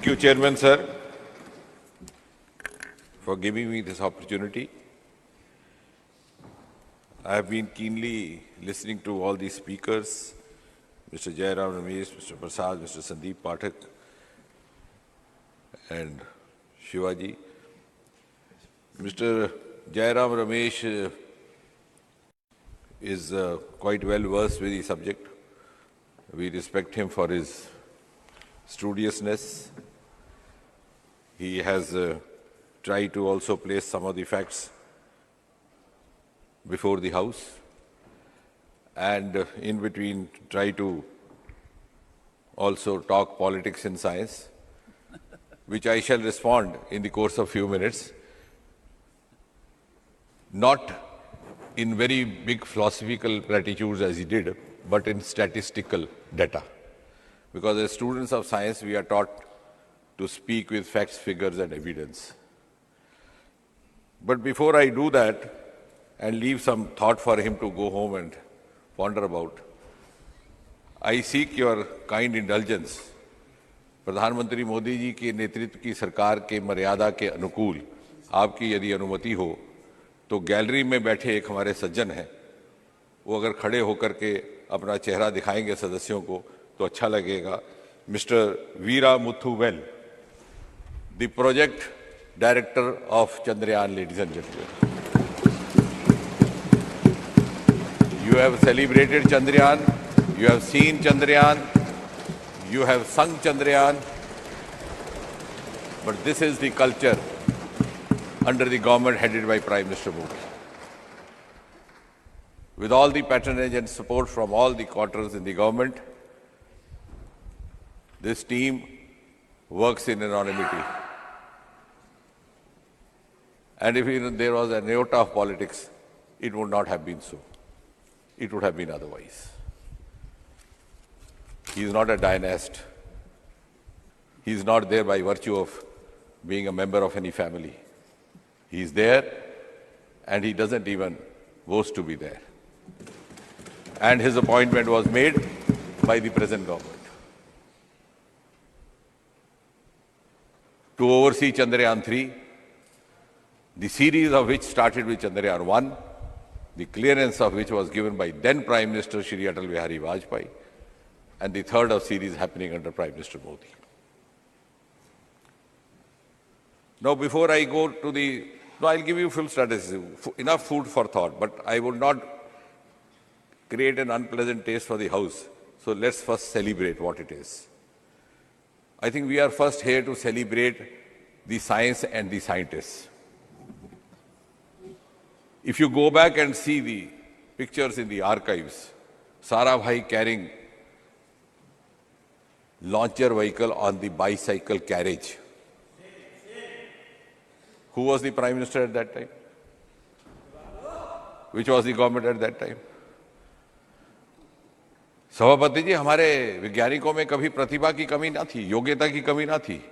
Thank you, Chairman, sir, for giving me this opportunity. I have been keenly listening to all these speakers, Mr. Jairam Ramesh, Mr. Prasad, Mr. Sandeep Pathak, and Shivaji. Mr. Jairam Ramesh is quite well versed with the subject. We respect him for his studiousness. He has tried to also place some of the facts before the House, and in between try to also talk politics and science, which I shall respond in the course of few minutes, not in very big philosophical platitudes as he did, but in statistical data. Because as students of science, we are taught to speak with facts, figures, and evidence. But before I do that, and leave some thought for him to go home and ponder about, I seek your kind indulgence. प्रधानमंत्री मोदी जी के नेतृत्व की सरकार के मर्यादा के अनुकूल आपकी यदि अनुमति हो तो गैलरी में बैठे एक हमारे सज्जन हैं, वो अगर खड़े होकर के अपना चेहरा दिखाएंगे सदस्यों को तो अच्छा लगेगा. Mister Veeramuthuvel, the project director of Chandrayaan, ladies and gentleman. You have celebrated Chandrayaan, you have seen Chandrayaan, you have sung Chandrayaan, but this is the culture under the government headed by Prime Minister Modi. With all the patronage and support from all the quarters in the government, this team works in anonymity. And if even there was an iota of politics, it would not have been so. It would have been otherwise. He is not a dynast. He is not there by virtue of being a member of any family. He is there and he doesn't even boast to be there. And his appointment was made by the present government to oversee Chandrayaan 3, the series of which started with Chandrayaan 1, the clearance of which was given by then Prime Minister Shri Atal Bihari Vajpayee, and the third of series happening under Prime Minister Modi. Now, before I go to the... No, I'll give you full strategy, enough food for thought, but I will not create an unpleasant taste for the House. So let's first celebrate what it is. I think we are first here to celebrate the science and the scientists. If you go back and see the pictures in the archives, Sarabhai carrying launcher vehicle on the bicycle carriage. Who was the Prime Minister at that time? Which was the government at that time? सभापति जी, हमारे वैज्ञानिकों में कभी प्रतिभा की कमी ना थी, योग्यता की कमी ना थी,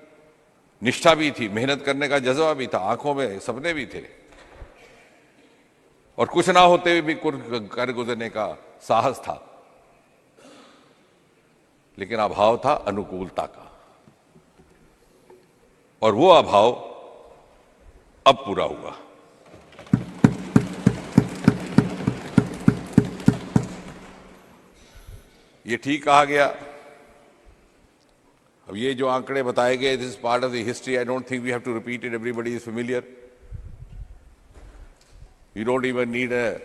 निष्ठा भी थी, मेहनत करने का जज्बा भी था, आंखों में सपने भी थे, और कुछ ना होते हुए भी कर गुजरने का साहस था. लेकिन अभाव था अनुकूलता का, और वो अभाव अब पूरा हुआ. ये ठीक कहा गया. अब ये जो आंकड़े बताए गए, this is part of the history. I don't think we have to repeat it. Everybody is familiar. You don't even need a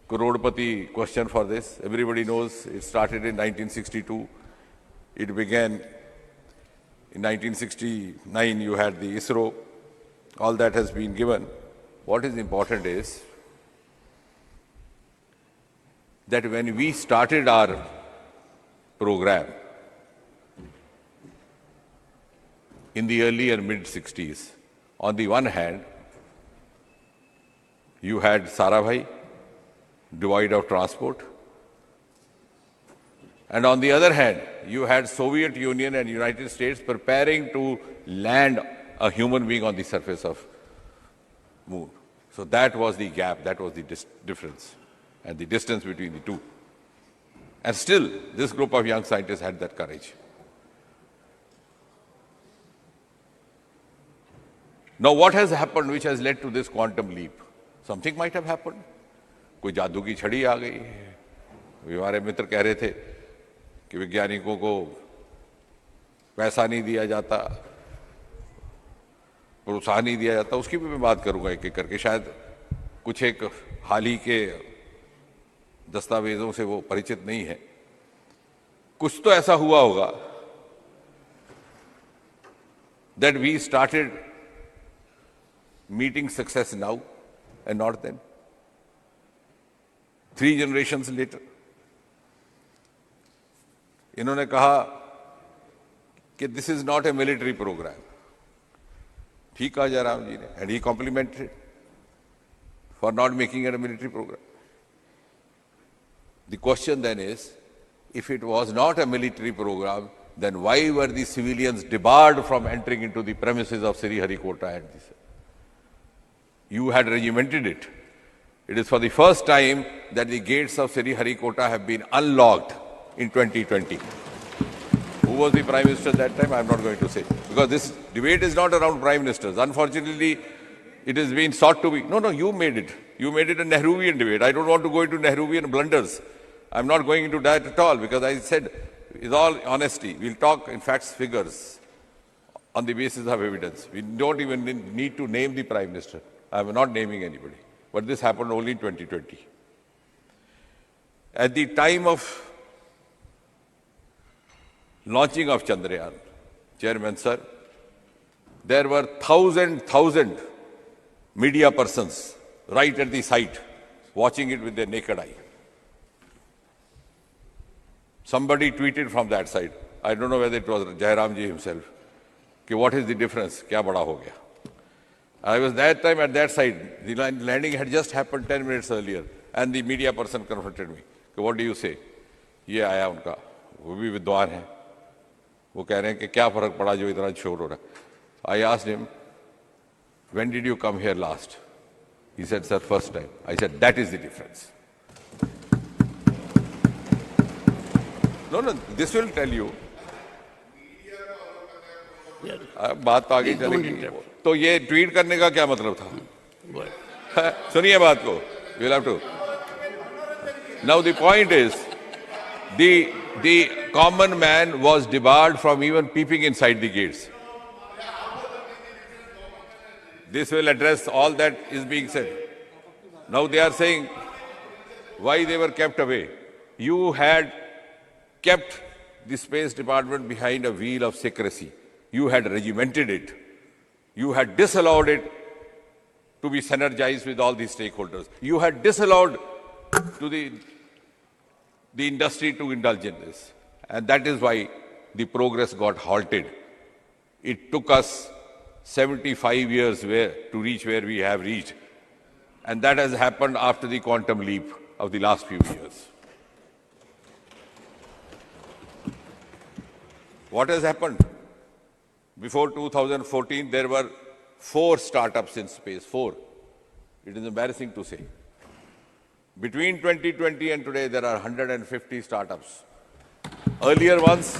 Crorepati question for this. Everybody knows it started in 1962. It began in 1969. You had the ISRO. All that has been given. What is important is that when we started our program in the early and mid-60s, on the one hand, you had Sarabhai, devoid of transport, and on the other hand, you had Soviet Union and United States preparing to land a human being on the surface of moon. So that was the gap, that was the difference, and the distance between the two. And still, this group of young scientists had that courage. Now, what has happened which has led to this quantum leap? Something might have happened. कोई जादू की छड़ी आ गई है। हमारे मित्र कह रहे थे कि वैज्ञानिकों को पैसा नहीं दिया जाता, प्रोत्साहन नहीं दिया जाता। उसकी भी मैं बात करूंगा एक एक करके। शायद कुछ एक हाल ही के दस्तावेजों से वो परिचित नहीं है। कुछ तो ऐसा हुआ होगा that we started meeting success now and not then. 3 generations later. इन्होंने कहा कि this is not a military program. ठीक कहा जयराम जी ने, and he complimented for not making it a military program. The question then is, if it was not a military program, then why were the civilians debarred from entering into the premises of Sriharikota and this? You had regimented it. It is for the first time that the gates of Sriharikota have been unlocked in 2020. Who was the Prime Minister at that time? I am not going to say. Because this debate is not around Prime Ministers. Unfortunately, it has been sought to be. No, you made it. You made it a Nehruvian debate. I don't want to go into Nehruvian blunders. I am not going into that at all, because I said, with all honesty, we'll talk in facts, figures, on the basis of evidence. We don't even need to name the Prime Minister. I am not naming anybody. But this happened only in 2020. At the time of launching of Chandrayaan, Chairman Sir, there were thousand media persons right at the site watching it with their naked eye. Somebody tweeted from that side. I don't know whether it was Jairam ji himself. Ki what is the difference? Kya bada ho gaya? I was that time at that side. The landing had just happened 10 minutes earlier, and the media person confronted me. Ki what do you say? ये आया उनका, वो भी विद्वान है. वो कह रहे हैं कि क्या फर्क पड़ा जो इतना शोर हो रहा है. I asked him, when did you come here last? He said, sir, first time. I said, that is the difference. No, this will tell you. बात तो आगे चलेगी. तो ये ट्वीट करने का क्या मतलब था? सुनिए बात को. You'll have to. Now the point is, the common man was debarred from even peeping inside the gates. This will address all that is being said. Now they are saying why they were kept away. You had kept the Space Department behind a veil of secrecy. You had regimented it. You had disallowed it to be synergized with all the stakeholders. You had disallowed to the industry to indulge in this. And that is why the progress got halted. It took us 75 years to reach where we have reached. And that has happened after the quantum leap of the last few years. What has happened? Before 2014, there were 4 startups in space. 4. It is embarrassing to say. Between 2020 and today, there are 150 startups. Earlier ones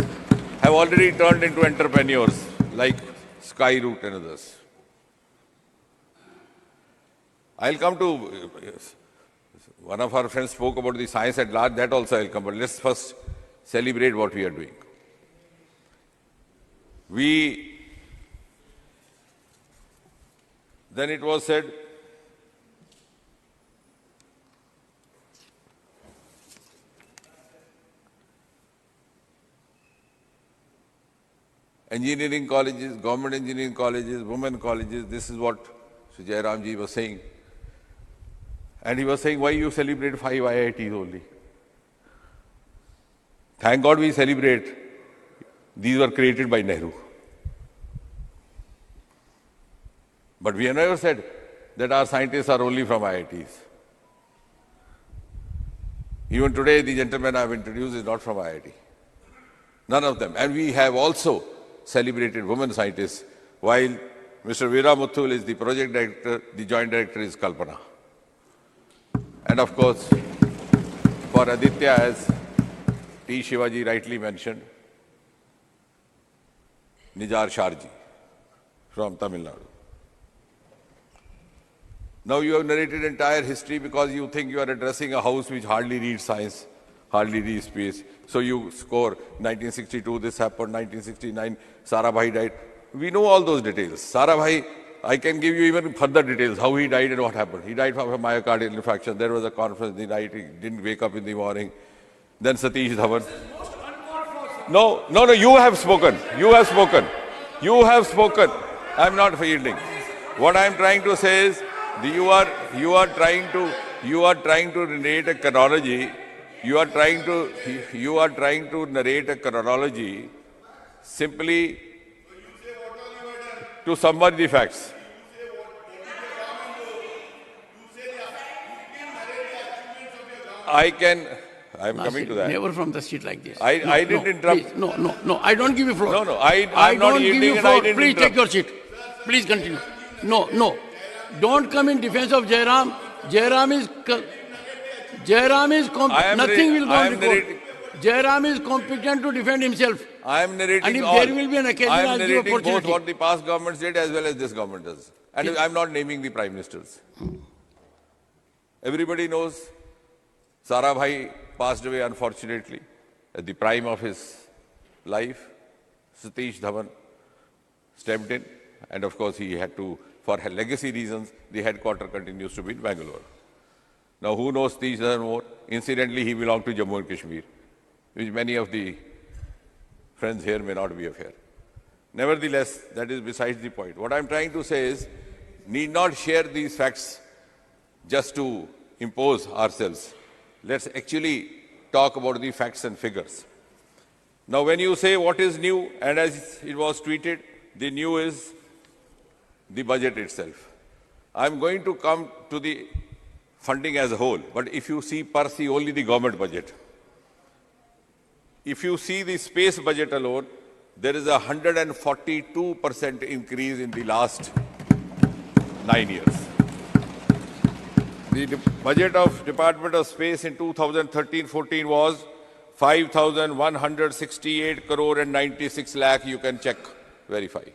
have already turned into entrepreneurs, like Skyroot and others. I'll come to, one of our friends spoke about the science at large, that also I'll come, but let's first celebrate what we are doing. Then it was said, engineering colleges, government engineering colleges, women colleges, this is what Sri Jairam ji was saying. And he was saying, why you celebrate 5 IITs only? Thank God we celebrate. These were created by Nehru. But we have never said that our scientists are only from IITs. Even today, the gentleman I have introduced is not from IIT. None of them. And we have also celebrated women scientists, while Mr. Veera Muthul is the project director, the joint director is Kalpana. And of course, for Aditya, as T. Shivaji rightly mentioned, Nijar Sharji from Tamil Nadu. Now you have narrated entire history because you think you are addressing a house which hardly reads science, hardly reads space. So you score 1962, this happened, 1969, Sarabhai died. We know all those details. Sarabhai, I can give you even further details, how he died and what happened. He died from a myocardial infarction. There was a conference in the night, he didn't wake up in the morning. Then Satish Dhawan. No, you have spoken. You have spoken. You have spoken. I'm not yielding. What I'm trying to say is, you are trying to narrate a chronology. You are trying to narrate a chronology simply to summarize the facts. I'm coming to that. Never from the seat like this. I didn't interrupt. Please, no. I don't give you floor. No. I'm not yielding and I didn't Please interrupt. take your seat. Please continue. No. Don't come in defense of Jairam. Jairam is nothing will go on record. Jairam is competent to defend himself. I am narrating And if all. there will be an occasion, I I'll am give narrating opportunity. both what the past governments did as well as this government does. And I'm not naming the prime ministers. Everybody knows Sarabhai passed away unfortunately at the prime of his life. Satish Dhawan stepped in, and of course he had to, for legacy reasons, the headquarter continues to be in Bangalore. Now who knows Satish Dhawan more? Incidentally, he belonged to Jammu and Kashmir, which many of the friends here may not be aware. Nevertheless, that is besides the point. What I'm trying to say is, need not share these facts just to impose ourselves. Let's actually talk about the facts and figures. Now, when you say what is new, and as it was tweeted, the new is the budget itself. I'm going to come to the funding as a whole, but if you see only the government budget, if you see the space budget alone, there is a 142% increase in the last 9 years. The budget of Department of Space in 2013-14 was 5,168 crore and 96 lakh. You can check, verify.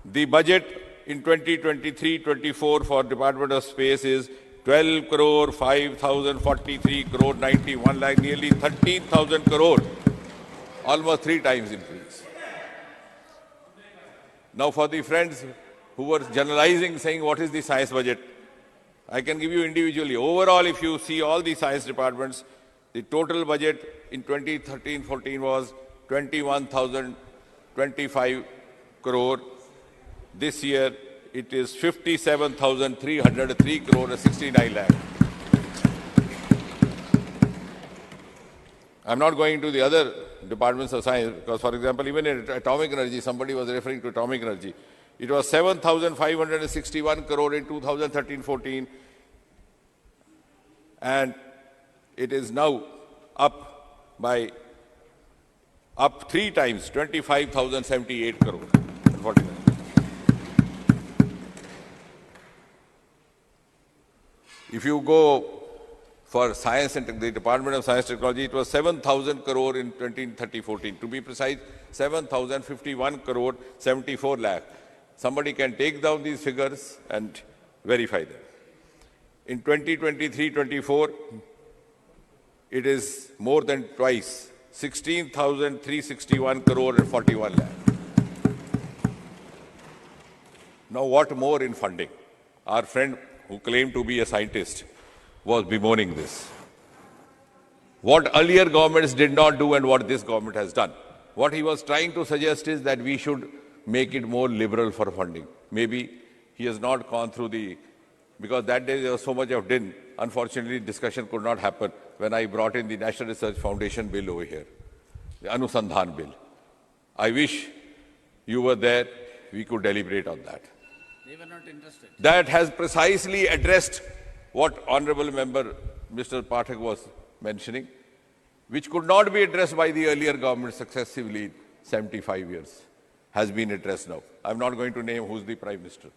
The budget in 2023-24 for Department of Space is 12 crore 5,043 crore 91 lakh, nearly 13,000 crore, almost 3 times increase. Now, for the friends who were generalizing, saying what is the science budget, I can give you individually. Overall, if you see all the science departments, the total budget in 2013-14 was 21,025 crore. This year, it is 57,303 crore and 69 lakh. I'm not going to the other departments of science because, for example, even in atomic energy, somebody was referring to atomic energy. It was 7,561 crore in 2013-14, and it is now up 3 times, 25,078 crore. 49. If you go for science and the Department of Science and Technology, it was 7,000 crore in 2013-14. To be precise, 7,051 crore, 74 lakh. Somebody can take down these figures and verify them. In 2023-24, it is more than twice, 16,361 crore and 41 lakh. Now, what more in funding? Our friend who claimed to be a scientist was bemoaning this. What earlier governments did not do and what this government has done. What he was trying to suggest is that we should make it more liberal for funding. Maybe he has not gone through because that day there was so much of din. Unfortunately, discussion could not happen when I brought in the National Research Foundation bill over here, the Anusandhan bill. I wish you were there, we could deliberate on that. They were not interested. That has precisely addressed what Honorable Member Mr. Pathak was mentioning, which could not be addressed by the earlier government successively in 75 years, has been addressed now. I'm not going to name who's the Prime Minister.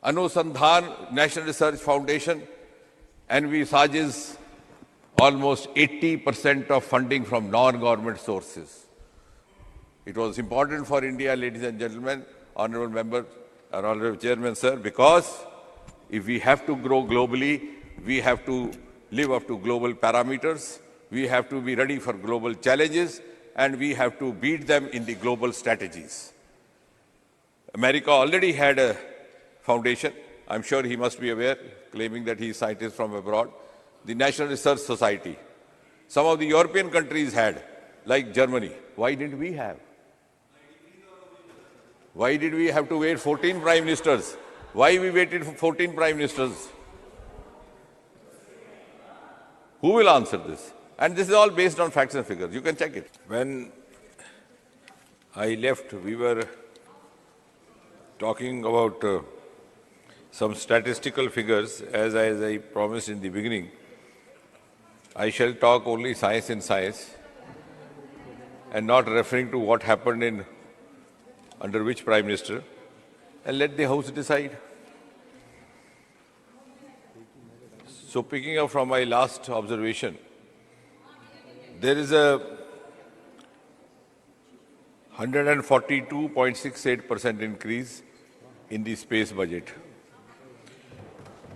Anusandhan National Research Foundation envisages almost 80% of funding from non-government sources. It was important for India, ladies and gentlemen, honorable members, Honorable Chairman, sir, because if we have to grow globally, we have to live up to global parameters, we have to be ready for global challenges, and we have to beat them in the global strategies. America already had a foundation. I'm sure he must be aware, claiming that he is scientist from abroad, the National Research Society. Some of the European countries had, like Germany. Why didn't we have? Why did we have to wait 14 prime ministers? Why we waited for 14 prime ministers? Who will answer this? And this is all based on facts and figures. You can check it. When I left, we were talking about some statistical figures. As I promised in the beginning, I shall talk only science in science and not referring to what happened in under which Prime Minister, and let the House decide. So picking up from my last observation, there is a 142.68% increase in the space budget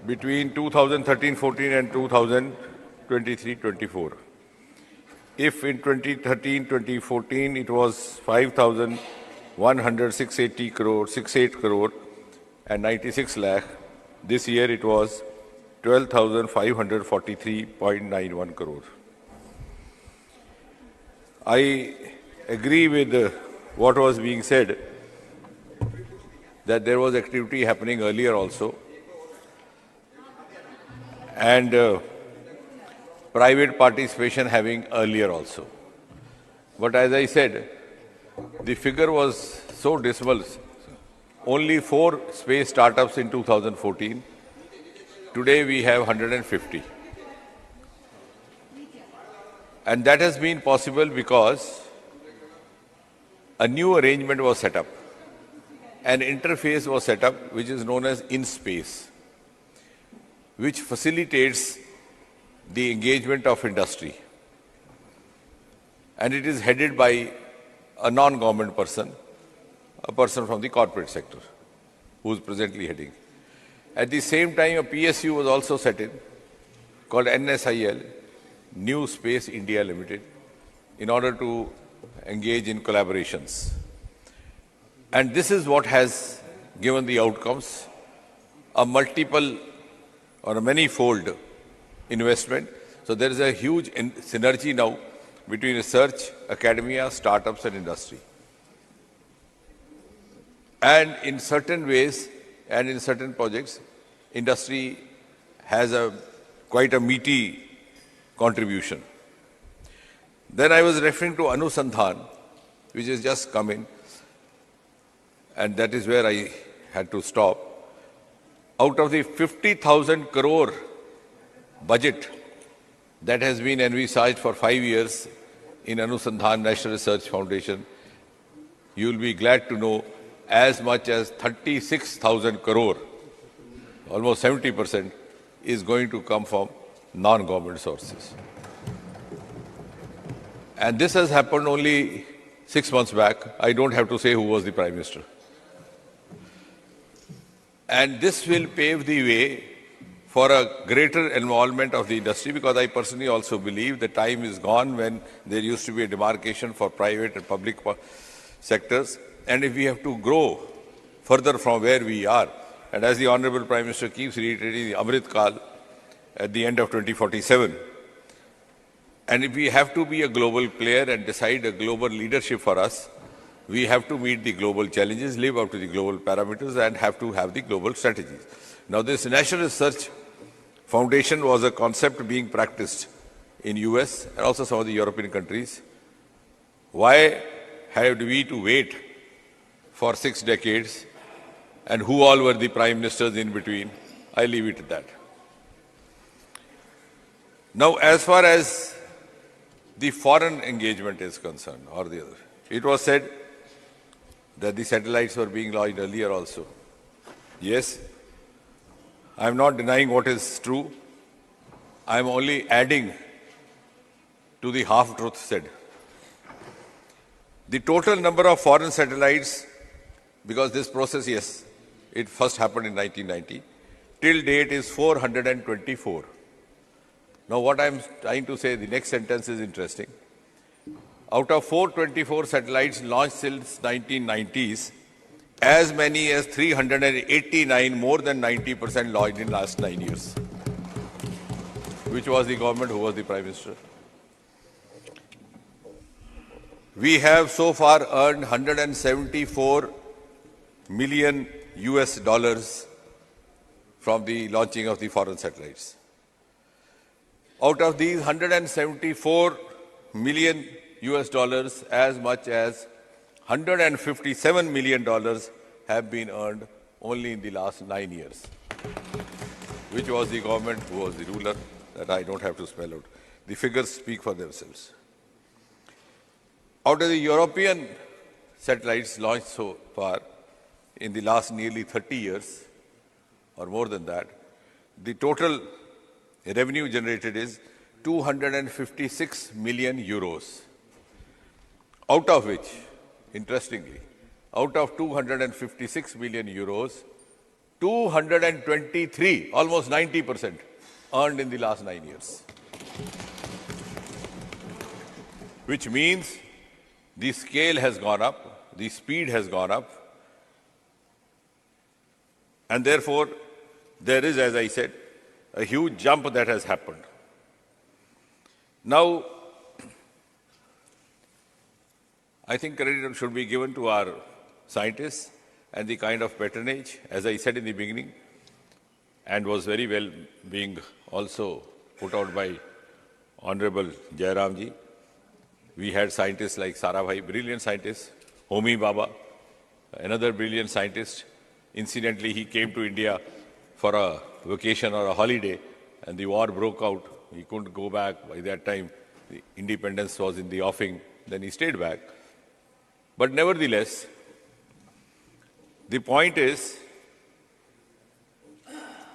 between 2013-14 and 2023-24. If in 2013-2014 it was 5,168 crore and 96 lakh, this year it was 12,543.91 crore. I agree with what was being said, that there was activity happening earlier also, and private participation having earlier also. But as I said, the figure was so dismal. Only 4 space startups in 2014. Today we have 150. And that has been possible because a new arrangement was set up. An interface was set up which is known as InSpace, which facilitates the engagement of industry. And it is headed by a non-government person, a person from the corporate sector, who is presently heading. At the same time, a PSU was also set in, called NSIL, New Space India Limited, in order to engage in collaborations. And this is what has given the outcomes, a multiple or a many-fold investment. So there is a huge synergy now between research, academia, startups and industry. And in certain ways and in certain projects, industry has quite a meaty contribution. Then I was referring to Anusandhan, which has just come in, and that is where I had to stop. Out of the 50,000 crore budget that has been envisaged for 5 years in Anusandhan National Research Foundation, you will be glad to know as much as 36,000 crore, almost 70%, is going to come from non-government sources. And this has happened only 6 months back. I don't have to say who was the Prime Minister. And this will pave the way for a greater involvement of the industry, because I personally also believe the time is gone when there used to be a demarcation for private and public sectors. And if we have to grow further from where we are, and as the Honorable Prime Minister keeps reiterating, the Amrit Kal at the end of 2047, and if we have to be a global player and decide a global leadership for us, we have to meet the global challenges, live up to the global parameters, and have to have the global strategies. Now, this National Research Foundation was a concept being practiced in US and also some of the European countries. Why have we to wait for 6 decades, and who all were the prime ministers in between? I leave it at that. Now, as far as the foreign engagement is concerned, or the other, it was said that the satellites were being launched earlier also. Yes, I am not denying what is true. I am only adding to the half-truth said. The total number of foreign satellites, because this process, yes, It first happened in 1990. Till date is 424. Now what I'm trying to say, the next sentence is interesting. Out of 424 satellites launched since 1990s, as many as 389, more than 90% launched in last 9 years. Which was the government? Who was the Prime Minister? We have so far earned 174 million US dollars from the launching of the foreign satellites. Out of these 174 million US dollars, as much as $157 million have been earned only in the last 9 years. Which was the government? Who was the ruler? That I don't have to spell out. The figures speak for themselves. Out of the European satellites launched so far in the last nearly 30 years, or more than that, the total revenue generated is 256 million euros. Out of which, interestingly, out of 256 million euros, 223, almost 90%, earned in the last 9 years. Which means the scale has gone up, the speed has gone up, and therefore there is, as I said, a huge jump that has happened. Now, I think credit should be given to our scientists and the kind of patronage, as I said in the beginning, and was very well being also put out by Honorable Jairam ji. We had scientists like Sarabhai, brilliant scientist, Homi Baba, another brilliant scientist. Incidentally, he came to India for a vacation or a holiday, and the war broke out. He couldn't go back. By that time, the independence was in the offing. Then he stayed back. But nevertheless, the point is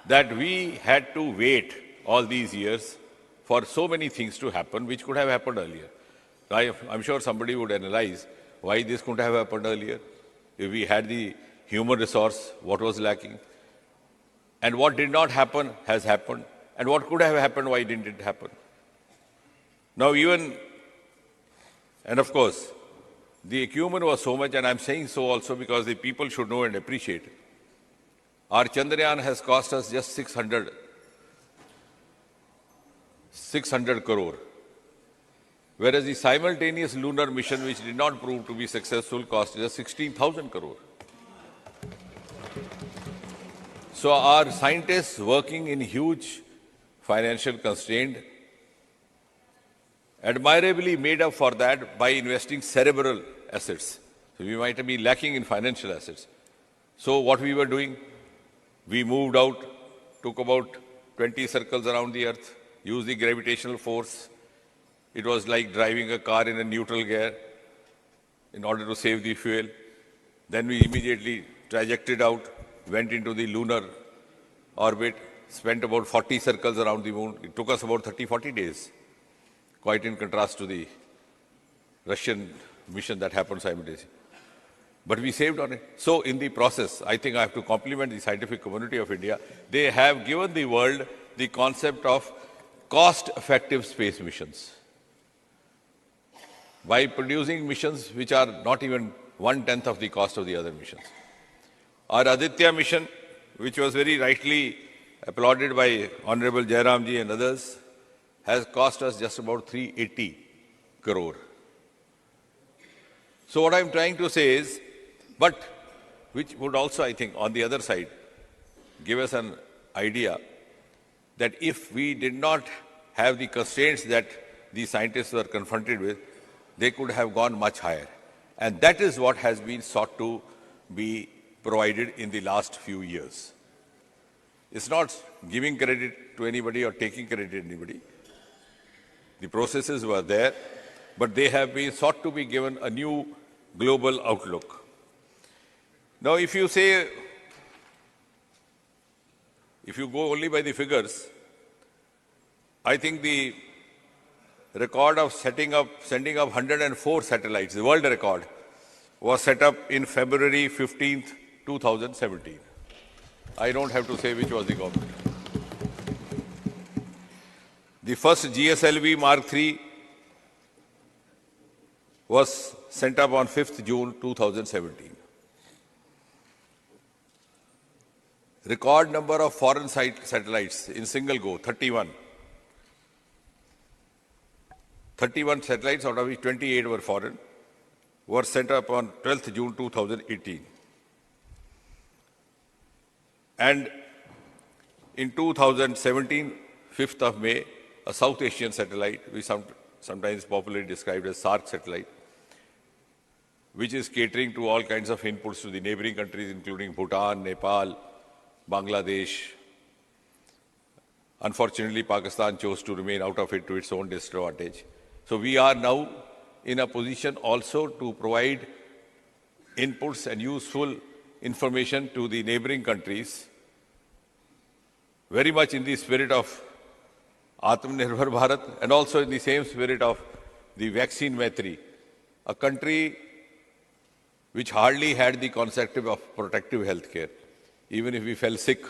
that we had to wait all these years for so many things to happen which could have happened earlier. I'm sure somebody would analyze why this couldn't have happened earlier. If we had the human resource, what was lacking? And what did not happen has happened. And what could have happened, why didn't it happen? Now and of course, the acumen was so much, and I'm saying so also because the people should know and appreciate. Our Chandrayaan has cost us just 600 crore. Whereas the simultaneous lunar mission, which did not prove to be successful, cost us 16,000 crore. So our scientists working in huge financial constraint admirably made up for that by investing cerebral assets. So we might be lacking in financial assets. So what we were doing, we moved out, took about 20 circles around the earth, used the gravitational force. It was like driving a car in a neutral gear in order to save the fuel. Then we immediately trajected out, went into the lunar orbit, spent about 40 circles around the moon. It took us about 30-40 days, quite in contrast to the Russian mission that happened simultaneously. But we saved on it. So in the process, I think I have to compliment the scientific community of India. They have given the world the concept of cost-effective space missions by producing missions which are not even 1/10 of the cost of the other missions. Our Aditya mission, which was very rightly applauded by Honorable Jairam ji and others, has cost us just about 380 crore. So what I'm trying to say is, but which would also, I think, on the other side, give us an idea that if we did not have the constraints that the scientists were confronted with, they could have gone much higher. And that is what has been sought to be provided in the last few years. It's not giving credit to anybody or taking credit to anybody. The processes were there, but they have been sought to be given a new global outlook. Now, if you go only by the figures, I think the record of sending up 104 satellites, the world record, was set up in February 15th, 2017. I don't have to say which was the government. The first GSLV Mark III was sent up on 5th June 2017. Record number of foreign satellites in single go, 31. 31 satellites, out of which 28 were foreign, were sent up on 12th June 2018. And in 2017, 5th of May, a South Asian satellite, we sometimes popularly described as SARC satellite, which is catering to all kinds of inputs to the neighboring countries, including Bhutan, Nepal, Bangladesh. Unfortunately, Pakistan chose to remain out of it to its own disadvantage. So we are now in a position also to provide inputs and useful information to the neighboring countries, very much in the spirit of Atmanirbhar Bharat and also in the same spirit of the vaccine Maitri, a country which hardly had the concept of protective health care. Even if we fell sick,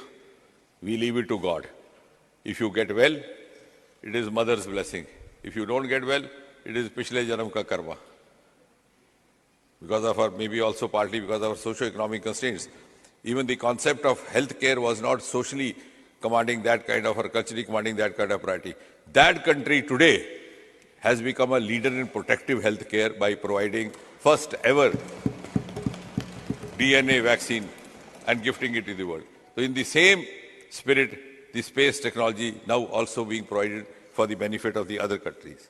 we leave it to God. If you get well, it is mother's blessing. If you don't get well, it is Pishle Janam ka karma. Because of our, maybe also partly because of our socio-economic constraints. Even the concept of health care was not socially commanding that kind of, or culturally commanding that kind of priority. That country today has become a leader in protective health care by providing first ever DNA vaccine and gifting it to the world. So in the same spirit, the space technology now also being provided for the benefit of the other countries.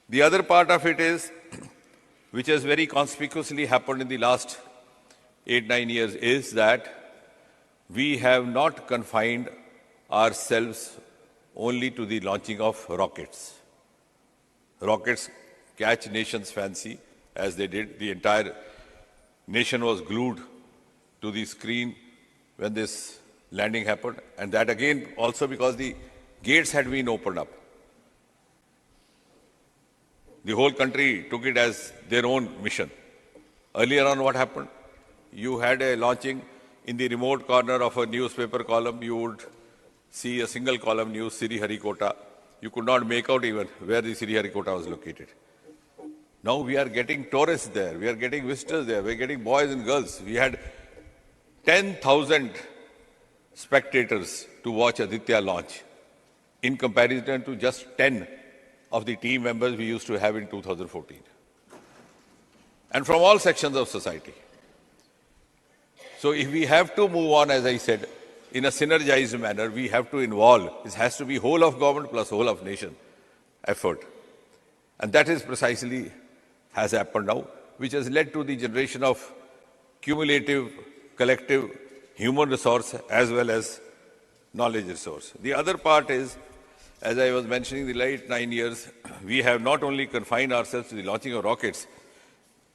The other part of it is, which has very conspicuously happened in the last 8-9 years, is that we have not confined ourselves only to the launching of rockets. Rockets catch nations' fancy, as they did. The entire nation was glued to the screen when this landing happened, and that again also because the gates had been opened up. The whole country took it as their own mission. Earlier on, what happened? You had a launching in the remote corner of a newspaper column. You would see a single column news, Sriharikota. You could not make out even where the Sriharikota was located. Now we are getting tourists there. We are getting visitors there. We are getting boys and girls. We had 10,000 spectators to watch Aditya launch in comparison to just 10 of the team members we used to have in 2014. And from all sections of society. So if we have to move on, as I said, in a synergized manner, we have to involve. It has to be whole of government plus whole of nation effort. And that is precisely has happened now, which has led to the generation of cumulative, collective human resource as well as knowledge resource. The other part is, as I was mentioning, the late 9 years, we have not only confined ourselves to the launching of rockets.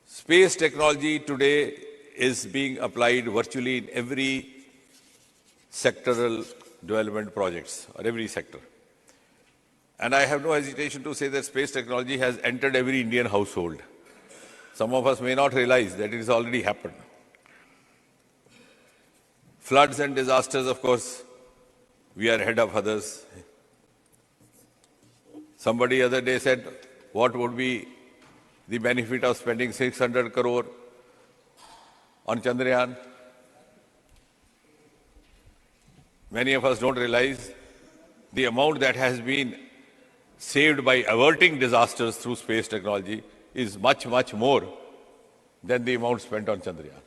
Space technology today is being applied virtually in every sectoral development projects, or every sector. And I have no hesitation to say that space technology has entered every Indian household. Some of us may not realize that it has already happened. Floods and disasters, of course, we are ahead of others. Somebody other day said, what would be the benefit of spending 600 crore on Chandrayaan? Many of us don't realize the amount that has been saved by averting disasters through space technology is much, much more than the amount spent on Chandrayaan.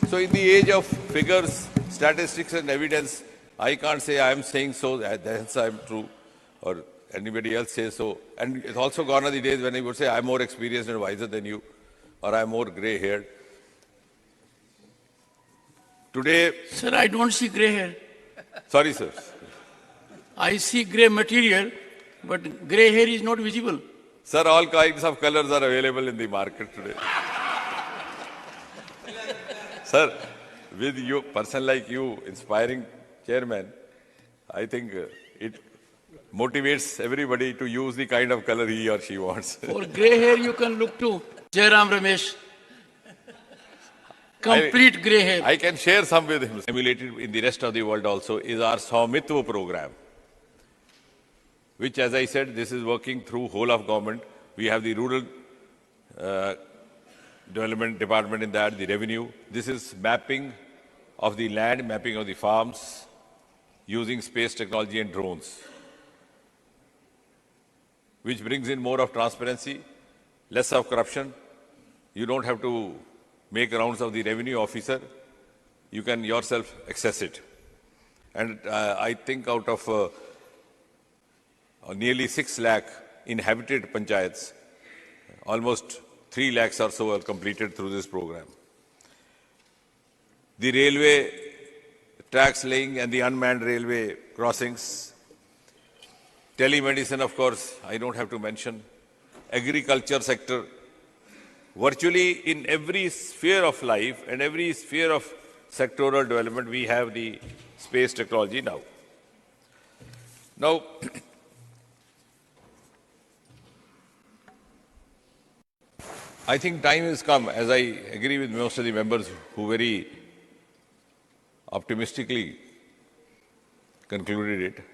So in the age of figures, statistics and evidence, I can't say I am saying so, that's I'm true, or anybody else says so. And it's also gone are the days when I would say I'm more experienced and wiser than you, or I'm more grey-haired. Today... Sir, I don't see grey hair. Sorry, sir. I see grey material, but grey hair is not visible. Sir, all kinds of colors are available in the market today. Sir, with you, person like you, inspiring chairman, I think it motivates everybody to use the kind of color he or she wants. For grey hair, you can look to Jairam Ramesh. complete grey hair. I can share some with him. Emulated in the rest of the world also is our Swamitva program, which, as I said, this is working through whole of government. We have the rural development department in that, the revenue. This is mapping of the land, mapping of the farms, using space technology and drones, which brings in more of transparency, less of corruption. You don't have to make rounds of the revenue officer. You can yourself access it. And I think out of nearly 6 lakh inhabited panchayats, almost 3 lakhs or so are completed through this program. The railway tracks laying and the unmanned railway crossings. Telemedicine, of course, I don't have to mention. Agriculture sector. Virtually in every sphere of life and every sphere of sectoral development, we have the space technology now. Now, I think time has come, as I agree with most of the members who very optimistically concluded it.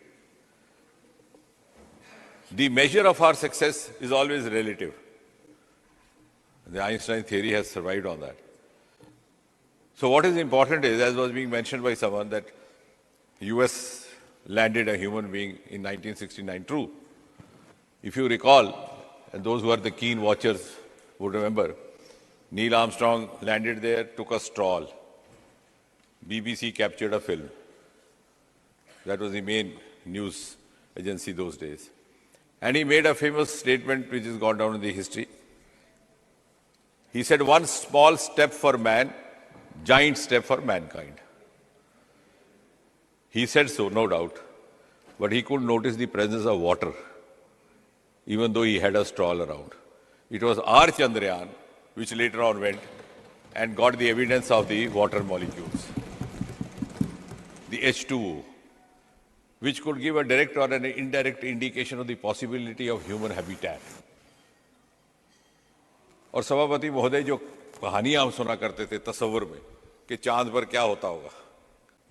The measure of our success is always relative. The Einstein theory has survived on that. So what is important is, as was being mentioned by someone, that US landed a human being in 1969. True. If you recall, and those who are the keen watchers would remember, Neil Armstrong landed there, took a stroll. BBC captured a film. That was the main news agency those days. And he made a famous statement which has gone down in the history. He said, "One small step for man, giant step for mankind." He said so, no doubt. But he couldn't notice the presence of water, even though he had a stroll around. It was our Chandrayaan which later on went and got the evidence of the water molecules, the H2O, which could give a direct or an indirect indication of the possibility of human habitat. और सभापति महोदय, जो कहानियां हम सुना करते थे तस्वुर में कि चांद पर क्या होता होगा,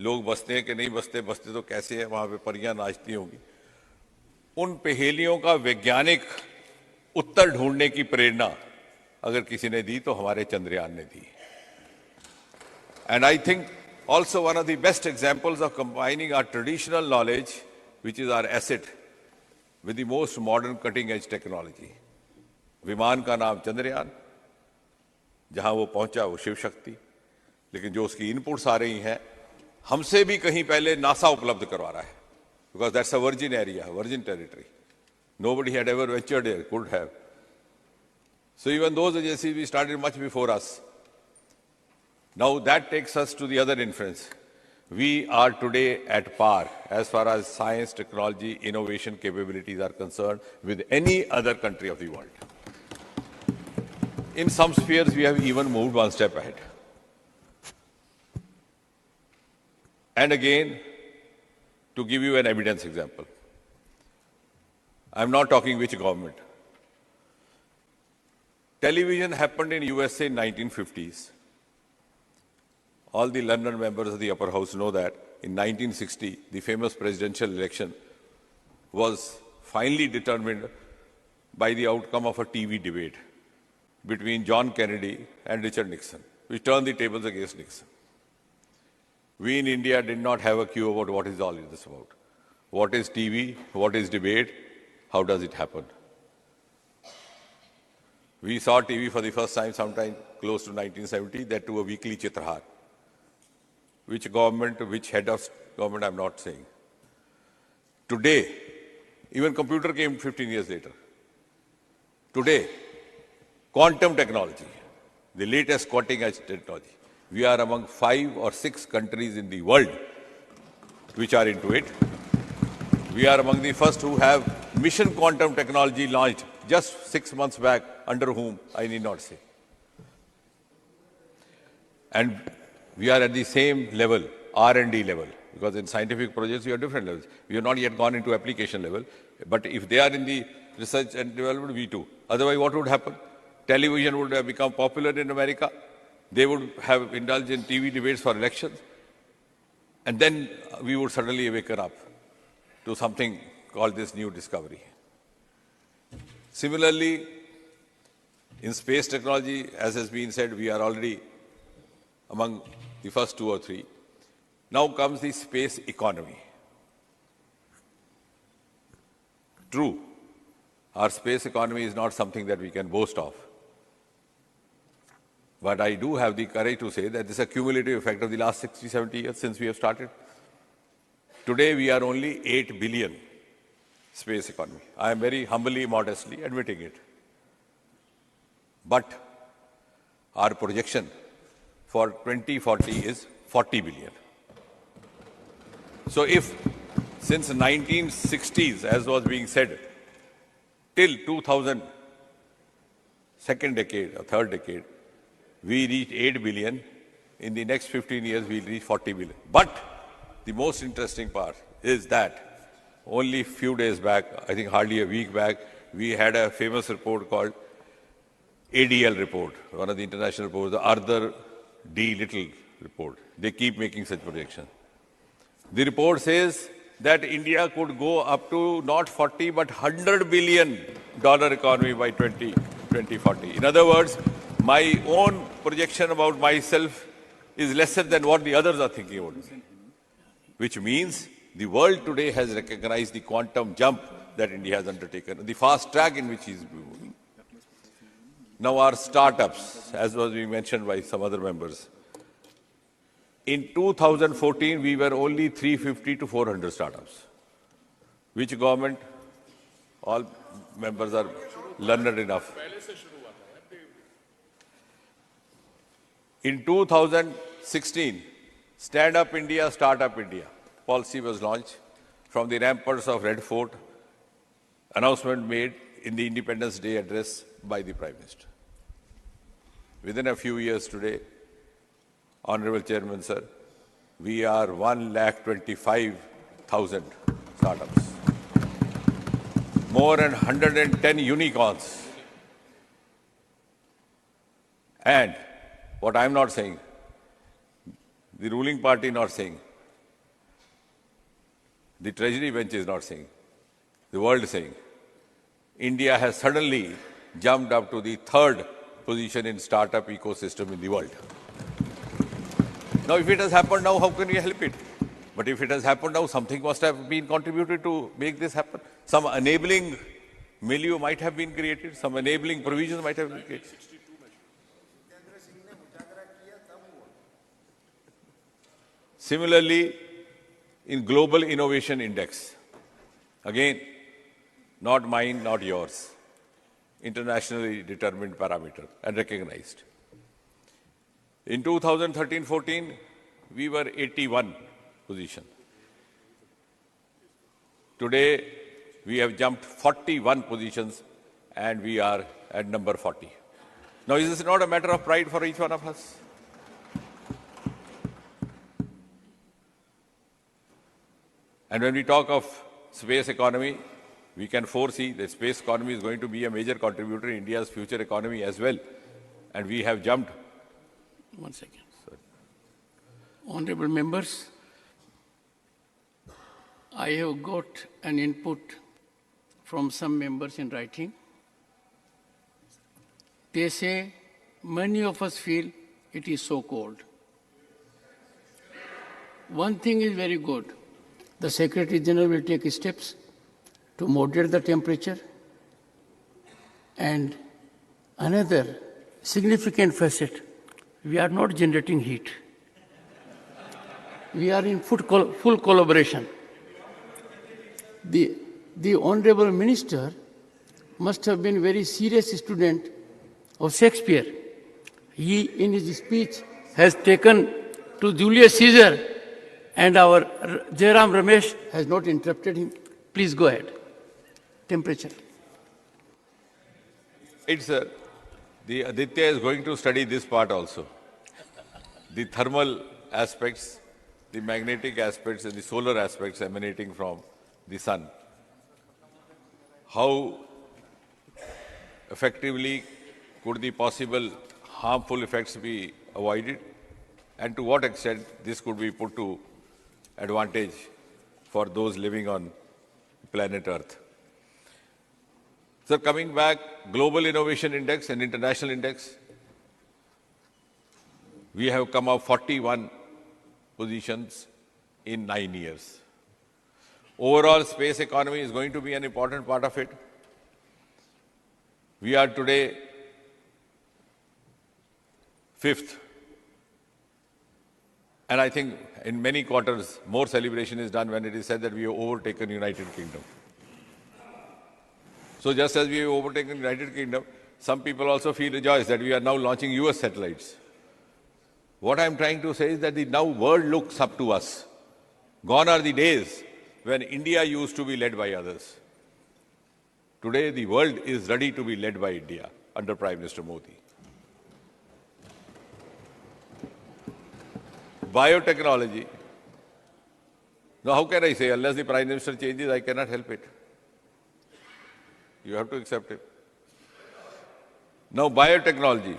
लोग बसते हैं कि नहीं बसते, बसते तो कैसे है, वहां पे परियां नाचती होंगी, उन पहेलियों का वैज्ञानिक उत्तर ढूंढने की प्रेरणा अगर किसी ने दी तो हमारे चंद्रयान ने दी. And I think also one of the best examples of combining our traditional knowledge, which is our asset, with the most modern cutting edge technology. विमान का नाम चंद्रयान, जहां वो पहुंचा वो शिव शक्ति, लेकिन जो उसकी इनपुट्स आ रही हैं हमसे भी कहीं पहले नासा उपलब्ध करवा रहा है, because that's a virgin area, virgin territory. Nobody had ever ventured there, could have. So even those agencies, we started much before us. Now that takes us to the other inference. We are today at par as far as science, technology, innovation capabilities are concerned with any other country of the world. In some spheres, we have even moved one step ahead. And again, to give you an evidence example, I'm not talking which government. Television happened in USA in 1950s. All the London members of the upper house know that in 1960, the famous presidential election was finally determined by the outcome of a TV debate between John Kennedy and Richard Nixon, which turned the tables against Nixon. We in India did not have a clue about what is all this about. What is TV? What is debate? How does it happen? We saw TV for the first time sometime close to 1970, that to a weekly Chitrahar. Which government, which head of government, I'm not saying. Today, even computer came 15 years later. Today, quantum technology, the latest cutting-edge technology. We are among 5 or 6 countries in the world which are into it. We are among the first who have mission quantum technology launched just 6 months back, under whom I need not say. And we are at the same level, R&D level, because in scientific projects we have different levels. We have not yet gone into application level, but if they are in the research and development, we too. Otherwise, what would happen? Television would have become popular in America, They would have indulged in TV debates for elections, and then we would suddenly waken up to something called this new discovery. Similarly, in space technology, as has been said, we are already among the first two or three. Now comes the space economy. True, our space economy is not something that we can boast of. But I do have the courage to say that this is a cumulative effect of the last 60, 70 years since we have started. Today, we are only 8 billion space economy. I am very humbly, modestly admitting it. But our projection for 2040 is 40 billion. So if since 1960s, as was being said, till 2000, second decade or third decade, we reached 8 billion. In the next 15 years, we'll reach 40 billion. But the most interesting part is that only a few days back, I think hardly a week back, we had a famous report called ADL report, one of the international reports, the Arthur D. Little report. They keep making such projections. The report says that India could go up to not 40 but $100 billion economy by 2040. In other words, my own projection about myself is lesser than what the others are thinking about me. Which means the world today has recognized the quantum jump that India has undertaken, the fast track in which he is moving. Now our startups, as was being mentioned by some other members, in 2014 we were only 350 to 400 startups. Which government? All members are learned enough. In 2016, Stand Up India, Start Up India policy was launched from the ramparts of Red Fort, announcement made in the Independence Day address by the Prime Minister. Within a few years today, Honorable Chairman, sir, we are 1,25,000 startups. More than 110 unicorns. And what I'm not saying, the ruling party not saying, the Treasury bench is not saying, the world is saying, India has suddenly jumped up to the third position in startup ecosystem in the world. Now, if it has happened now, how can we help it? But if it has happened now, something must have been contributed to make this happen. Some enabling milieu might have been created, some enabling provisions might have been created. Similarly, in Global Innovation Index, again, not mine, not yours, internationally determined parameter and recognized. In 2013-14, we were 81 position. Today, we have jumped 41 positions and we are at number 40. Now, is this not a matter of pride for each one of us? And when we talk of space economy, we can foresee that space economy is going to be a major contributor in India's future economy as well. And we have jumped. 1 second. Sorry. Honorable members, I have got an input from some members in writing. They say many of us feel it is so cold. One thing is very good. The Secretary General will take steps to moderate the temperature. And another significant facet, we are not generating heat. We are in full collaboration. The Honorable Minister must have been a very serious student of Shakespeare. He, in his speech, has taken to Julius Caesar, and our Jairam Ramesh has not interrupted him. Please go ahead. Temperature. It's the Aditya is going to study this part also. The thermal aspects, the magnetic aspects, and the solar aspects emanating from the sun. How effectively could the possible harmful effects be avoided, and to what extent this could be put to advantage for those living on planet Earth. So coming back, Global Innovation Index and International Index, we have come up 41 positions in 9 years. Overall space economy is going to be an important part of it. We are today 5th. And I think in many quarters, more celebration is done when it is said that we have overtaken United Kingdom. So just as we have overtaken United Kingdom, some people also feel rejoiced that we are now launching US satellites. What I'm trying to say is that the now world looks up to us. Gone are the days when India used to be led by others. Today, the world is ready to be led by India under Prime Minister Modi. Biotechnology. Now, how can I say, unless the Prime Minister changes, I cannot help it. You have to accept it. Now, biotechnology.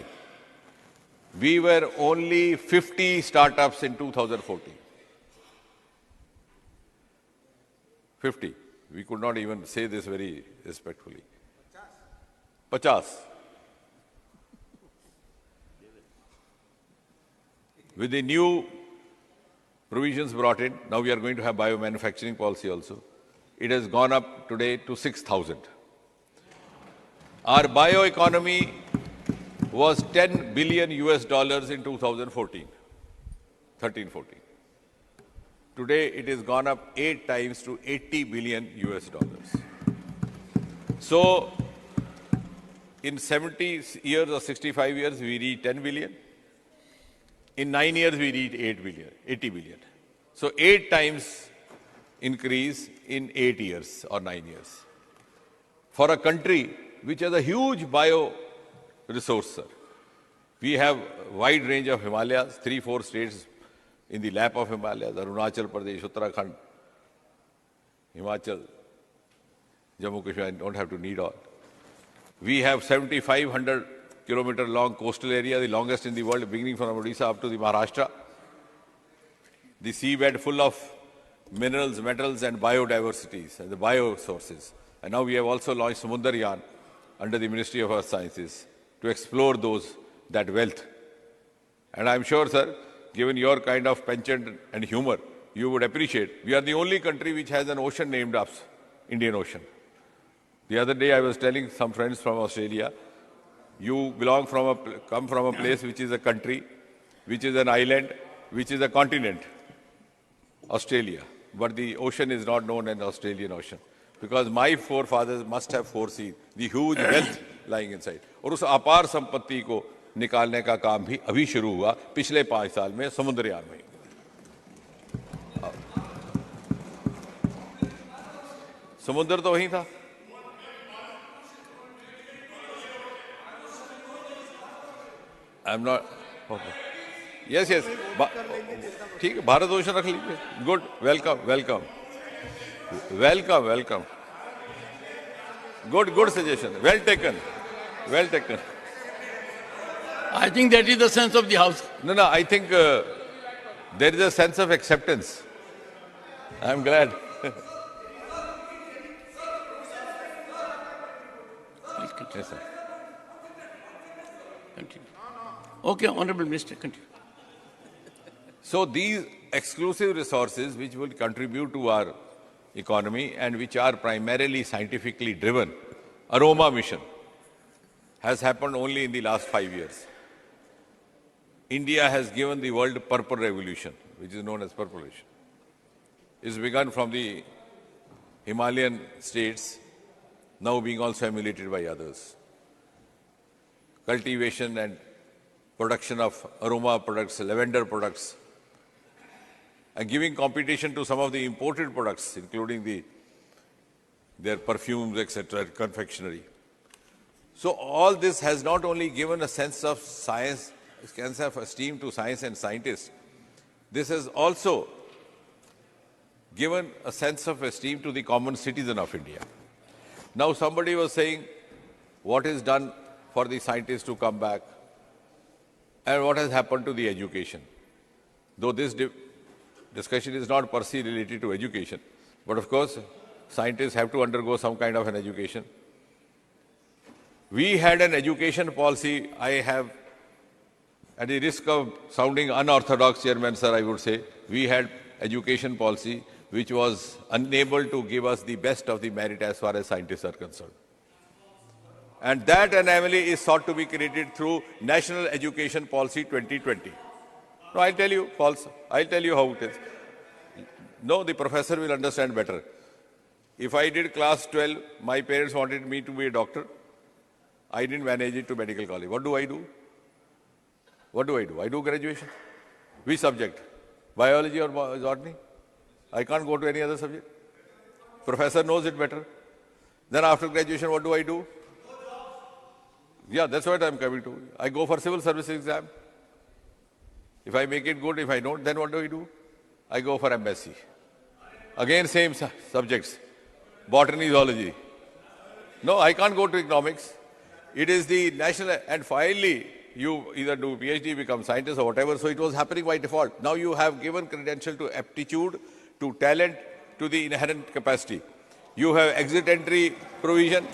We were only 50 startups in 2014. 50. We could not even say this very respectfully. 50. With the new provisions brought in, now we are going to have biomanufacturing policy also. It has gone up today to 6,000. Our bioeconomy was $10 billion in 2014, 13-14. Today it has gone up 8 times to $80 billion. So in 70 years or 65 years, we reached 10 billion. In 9 years, we reached 80 billion. So 8 times increase in 8 years or 9 years. For a country which has a huge bio resource, sir. We have a wide range of Himalayas, 3-4 states in the lap of Himalayas, Arunachal Pradesh, Uttarakhand, Himachal, Jammu Kashmir, I don't have to need all. We have 7,500 kilometer long coastal area, the longest in the world, beginning from Odisha up to the Maharashtra. The seabed full of minerals, metals and biodiversities and the biosources. And now we have also launched Samundaryaan under the Ministry of Earth Sciences to explore that wealth. And I'm sure, sir, given your kind of penchant and humor, you would appreciate. We are the only country which has an ocean named us, Indian Ocean. The other day I was telling some friends from Australia, you come from a place which is a country, which is an island, which is a continent, Australia. But the ocean is not known as the Australian Ocean. Because my forefathers must have foreseen the huge wealth lying inside. और उस अपार संपत्ति को निकालने का काम भी अभी शुरू हुआ पिछले 5 साल में समुद्रयान में. समुद्र तो वहीं था. I'm not. Okay. Yes. ठीक है, भारत ओशन रख लीजिए. Good. Welcome. Good suggestion. Well taken. I think that is the sense of the House. No, I think there is a sense of acceptance. I'm glad. Please continue. Yes, sir. Continue. Okay, Honorable Minister, continue. So these exclusive resources which will contribute to our economy and which are primarily scientifically driven, Aroma mission has happened only in the last 5 years. India has given the world purple revolution, which is known as purple revolution. It's begun from the Himalayan states, now being also emulated by others. Cultivation and production of aroma products, lavender products, and giving competition to some of the imported products, including their perfumes, etc., confectionery. So all this has not only given a sense of science, a sense of esteem to science and scientists, this has also given a sense of esteem to the common citizen of India. Now somebody was saying, what is done for the scientists to come back? and what has happened to the education. Though this discussion is not per se related to education, but of course, scientists have to undergo some kind of an education. We had an education policy. I have, at the risk of sounding unorthodox, Chairman, sir, I would say, we had education policy which was unable to give us the best of the merit as far as scientists are concerned. And that anomaly is sought to be created through National Education Policy 2020. No, I'll tell you, false. I'll tell you how it is. No, the professor will understand better. If I did class 12, my parents wanted me to be a doctor. I didn't manage it to medical college. What do I do? What do? I do graduation. Which subject? Biology or botany? I can't go to any other subject. Professor knows it better. Then after graduation, what do? Yeah, that's what I'm coming to. I go for civil service exam. If I make it good, if I don't, then what do? I go for MSc. Again, same subjects. Botany, zoology. No, I can't go to economics. It is the national, and finally, you either do PhD, become scientist or whatever, so it was happening by default. Now you have given credential to aptitude, to talent, to the inherent capacity. You have exit entry provision.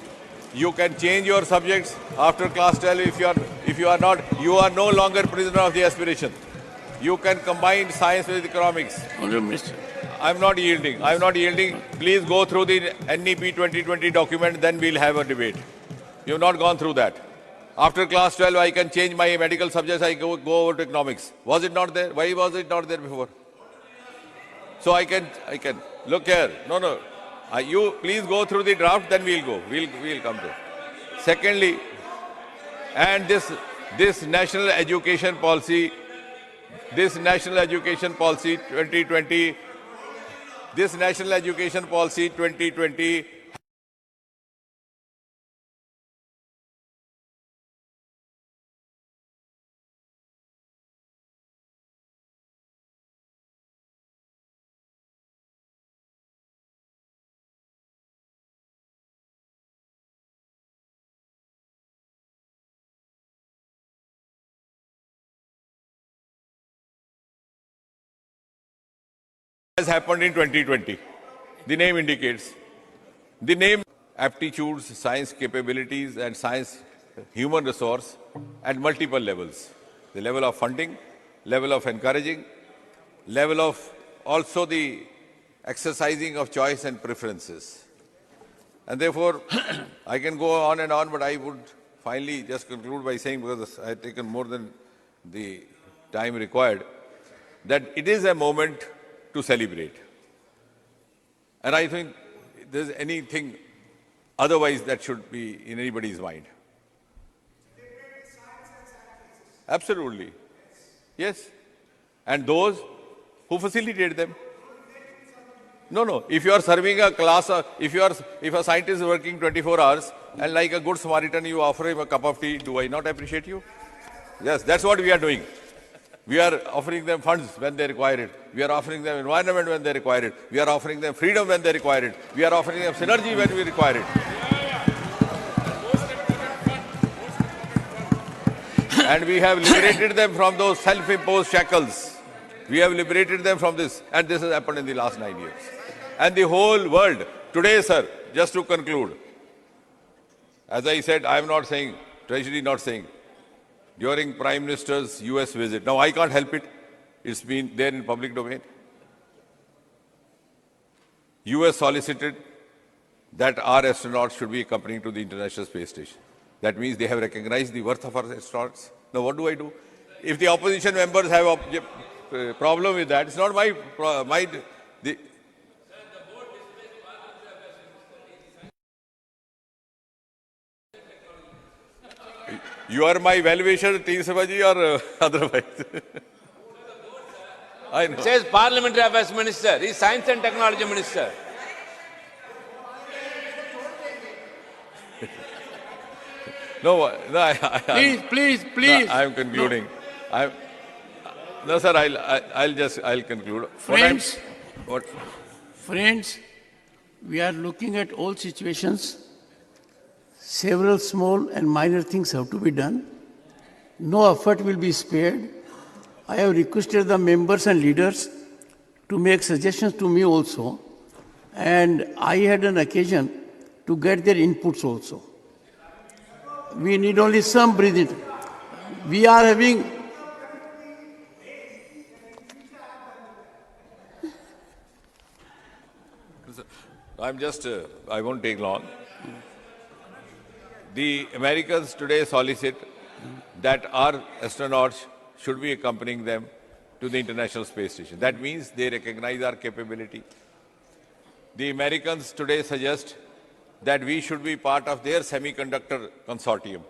You can change your subjects after class 12 if you are not, you are no longer prisoner of the aspiration. You can combine science with economics. Honorable Minister. I'm not yielding. Please go through the NEP 2020 document, then we'll have a debate. You have not gone through that. After class 12, I can change my medical subjects, I go over to economics. Was it not there? Why was it not there before? So I can, look here. No. You please go through the draft, then we'll go. We'll come to it. Secondly, and this National Education Policy 2020, this National Education Policy 2020 has happened in 2020. The name indicates. The name aptitudes, science capabilities and science human resource at multiple levels. The level of funding, level of encouraging, level of also the exercising of choice and preferences. And therefore, I can go on and on, but I would finally just conclude by saying, because I have taken more than the time required, that it is a moment to celebrate. And I think if there's anything otherwise that should be in anybody's mind. Absolutely. Yes. And those who facilitate them. No. If you are serving a class, if a scientist is working 24 hours and like a good Samaritan you offer him a cup of tea, do I not appreciate you? Yes, that's what we are doing. We are offering them funds when they require it. We are offering them environment when they require it. We are offering them freedom when they require it. We are offering them synergy when we require it. And we have liberated them from those self-imposed shackles. We have liberated them from this. And this has happened in the last 9 years. And the whole world. Today, sir, just to conclude, as I said, I am not saying, Treasury not saying, during Prime Minister's US visit. Now, I can't help it. It's been there in public domain. US solicited that our astronauts should be accompanying to the International Space Station. That means they have recognized the worth of our astronauts. Now, what do? If the opposition members have a problem with that, it's not You are my well-wisher, T. Sabaji, or otherwise? I know. It says Parliamentary Affairs Minister. He's Science and Technology Minister. No, Please. No, I'm concluding. No, sir, I'll conclude. Friends, What? Friends, we are looking at all situations. Several small and minor things have to be done. no effort will be spared. I have requested the members and leaders to make suggestions to me also, and I had an occasion to get their inputs also. We need only some breathing. We are having I won't take long. The Americans today solicit that our astronauts should be accompanying them to the International Space Station. That means they recognize our capability. The Americans today suggest that we should be part of their semiconductor consortium.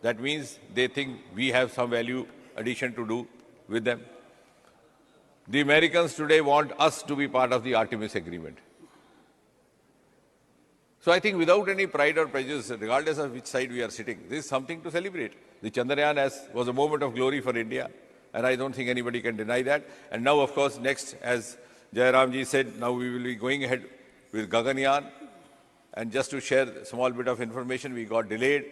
That means they think we have some value addition to do with them. The Americans today want us to be part of the Artemis Agreement. So I think without any pride or prejudice, regardless of which side we are sitting, this is something to celebrate. The Chandrayaan was a moment of glory for India, and I don't think anybody can deny that. And now, of course, next, as Jairamji said, now we will be going ahead with Gaganyaan. And just to share a small bit of information, we got delayed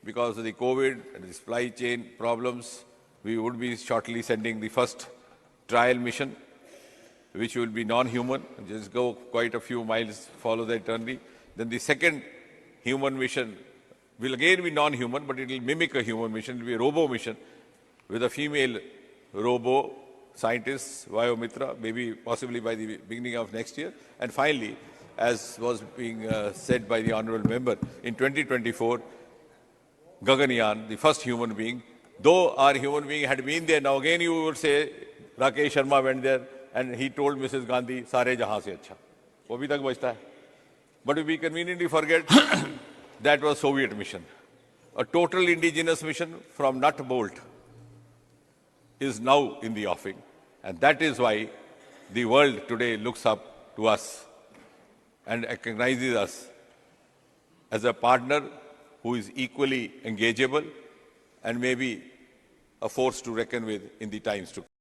because of the COVID and the supply chain problems. We would be shortly sending the first trial mission, which will be non-human, just go quite a few miles, follow the eternity. Then the second human mission will again be non-human, but it will mimic a human mission. It will be a robo mission with a female robo scientist, Vayomitra, maybe possibly by the beginning of next year. And finally, as was being said by the honorable member, in 2024, Gaganyaan, the first human being, though our human being had been there, now again you would say, Rakesh Sharma went there and he told Mrs. Gandhi, Sare jahan se acha. वो भी तक बचता है. But we conveniently forget that was Soviet mission. A total indigenous mission from nut bolt is now in the offing. And that is why the world today looks up to us and recognizes us as a partner who is equally engageable and maybe a force to reckon with in the times to come.